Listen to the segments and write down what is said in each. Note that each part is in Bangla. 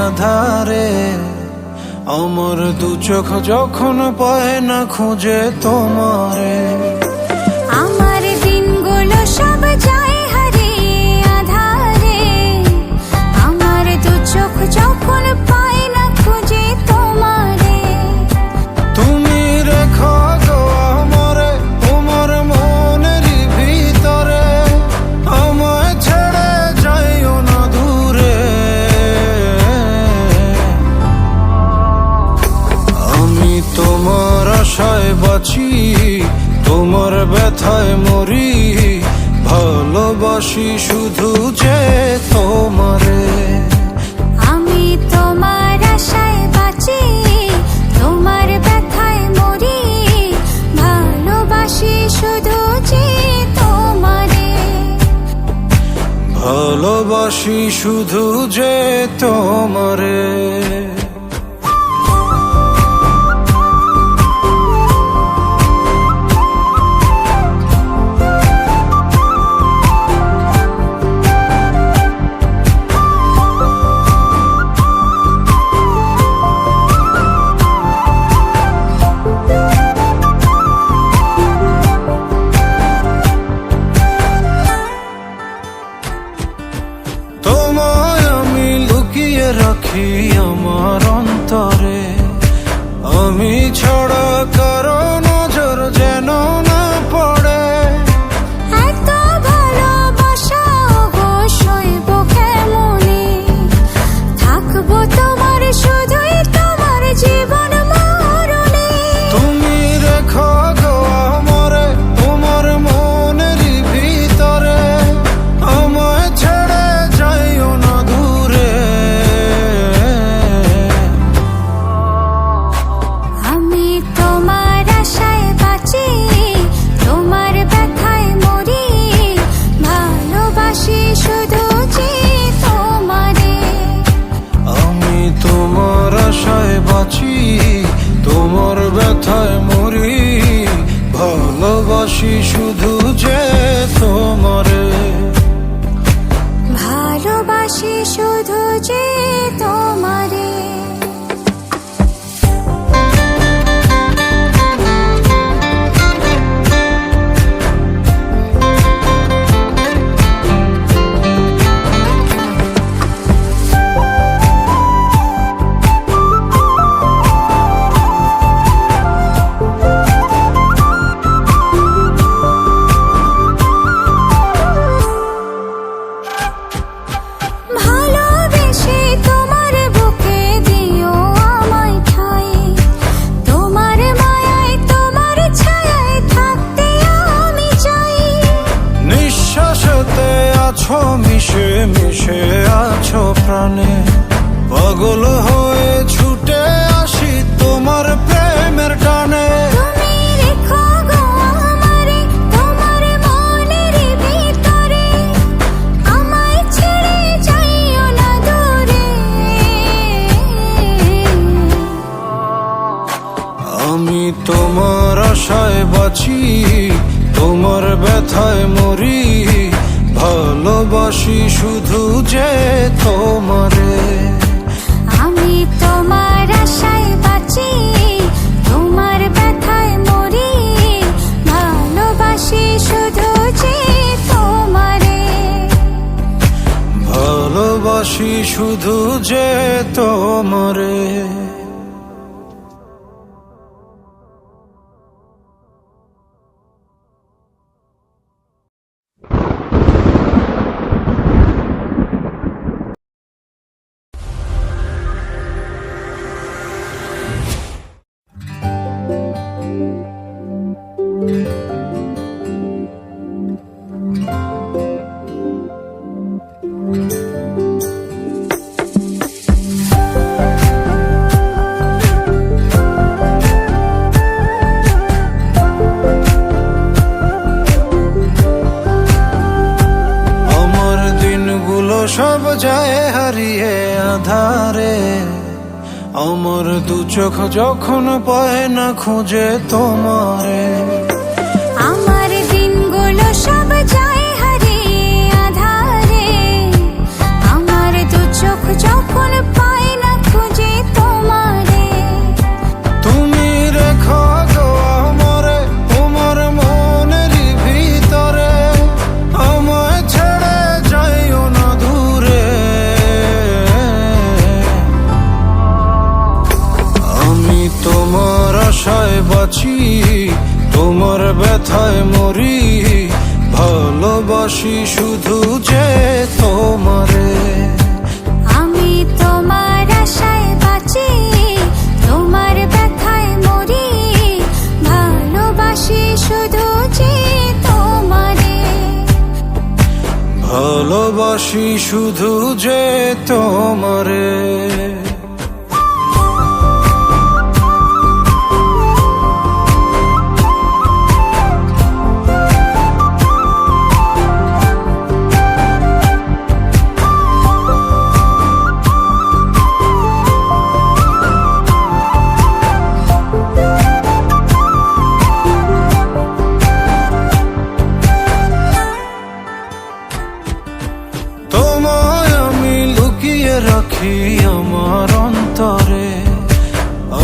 আধারে আমার দু চোখ যখন পায় না খুঁজে তোমারে। আমার দিনগুলো সব যায় হারিয়ে আধারে, আমার দু চোখ যখন পায় না খুঁজে তোমারে। তুমি রেখো গো আমারে তোমার মনের ভিতরে, আমায় ছেড়ে যাইও না দূরে। আমি তোমার আশায় বাঁচি, তোমার ব্যথায় মরি, ভালোবাসি শুধু যে তোমারে। আমি তোমার আশায় বাঁচি, তোমার ব্যথায় মরি, ভালোবাসি শুধু যে তোমারে। ভালোবাসি শুধু যে তোমারে। তোমায় আমি লুকিয়ে রাখি আমার অন্তরে, আমি ছাড়া কারো নজর যেন না পড়ে। এত ভালোবাসা অবশ্যই কেমনে, থাকবো তোমার শুধুই তোমার জীবন মরণে। তুমি রেখো গো আমারে তোমার মনের ভিতরে, আমায় ছেড়ে যাইও না দূরে। আমি তোমার আশায় বাঁচি, তোমার ব্যথায় মরি, ভালোবাসি শুধু যে তোমারে। আমি তোমার আশায় বাঁচি, তোমার ব্যথায় মরি, ভালোবাসি শুধু যে তোমারে। ভালোবাসি শুধু যে তোমারে। ভালোবেসে তোমার বুকে দিও আমায় ঠাঁই, তোমার মায়ায় তোমার ছায়ায় থাকতে আমি চাই। নিঃশ্বাসেতে আছো মিশে মিশে আছো প্রাণে, পাগল হয়ে ছুটে আসি তোমার প্রেমের টানে। তুমি রেখো গো আমারে তোমার মনের ভিতরে, আমায় ছেড়ে যাইও না দূরে। আমি তোমার আশায় বাঁচি, তোমার ব্যথায় মরি, ভালোবাসি শুধু যে তোমারে। আমি তোমার আশায় বাঁচি, তোমার ব্যথায় মরি, ভালোবাসি শুধু যে তোমারে। ভালোবাসি শুধু যে তোমারে। সব যায় হারিয়ে আধারে, আমার দু চোখ যখন পায় না খুঁজে তোমারে। আমার দিনগুলো সব যায় হারিয়ে আধারে, আমার দু চোখ যখন পায় আশায় বাঁচি, তোমার ব্যথায় মরি, ভালোবাসি শুধু যে তোমারে। আমি তোমার আশায় বাঁচি, তোমার ব্যথায় মরি, ভালোবাসি শুধু যে তোমারে। ভালোবাসি শুধু যে তোমারে। তোমায় আমি লুকিয়ে রাখি আমার অন্তরে,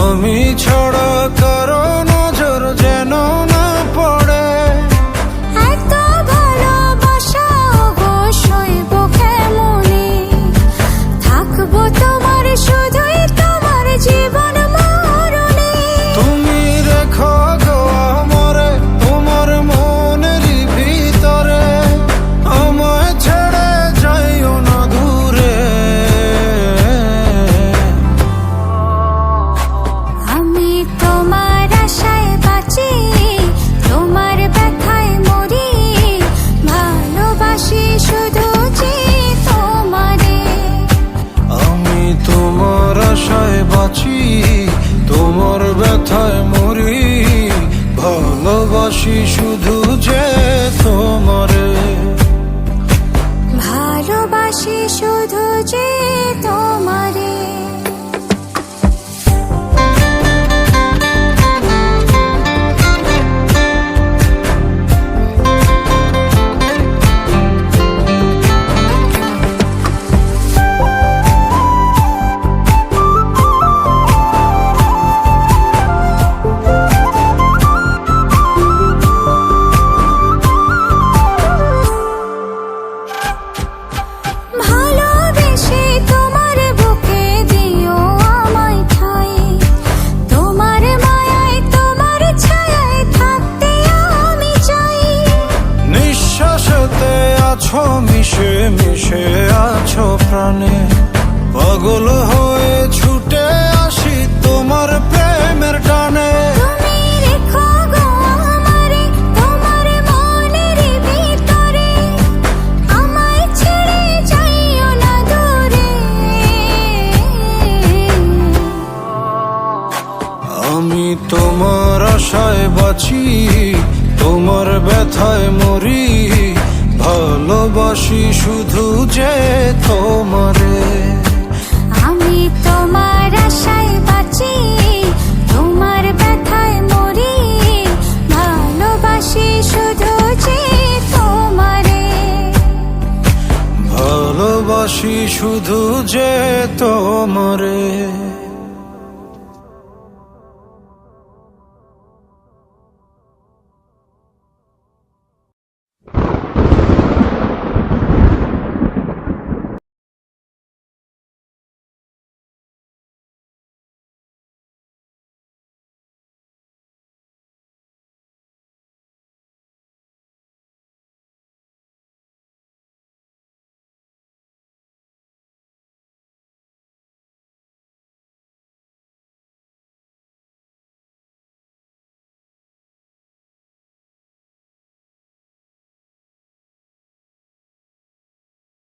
আমি ছাড়া কারো নজর যেন না পড়ে। এত ভালোবাসা অবশ্যইব কেমনে, থাকবো তোমার শুধুই তোমার জীবন মরণে। তুমি রেখো গো আমারে তোমার মনের ভিতরে, আমায় ছেড়ে যাইও না দূরে। আমি তোমার আশায় বাঁচি, তোমার ব্যথায় মরি, ভালোবাসি শুধু যে তোমারে। আমি তোমার আশায় বাঁচি, তোমার ব্যথায় মরি, ভালোবাসি শুধু যে তোমারে। ভালোবাসি শুধু যে তোমারে। ভালোবেসে তোমার বুকে দিও আমায় ঠাঁই, তোমার মায়ায় তোমার ছায়ায় থাকতে আমি চাই। নিঃশ্বাসেতে আছো মিশে মিশে আছো প্রাণে, পাগল হয়ে ছুটে আসি তোমার প্রেমের টানে। তুমি রেখো গো আমারে তোমার মনের ভিতরে, আমায় ছেড়ে যাইও না দূরে। আমি তোমার আশায় বাঁচি, তোমার ব্যথায় মরি, ভালোবাসি শুধু যে তোমারে। আমি তোমার আশায় বাঁচি, তোমার ব্যথায় মরি, ভালোবাসি শুধু যে তোমারে। ভালোবাসি শুধু যে তোমারে।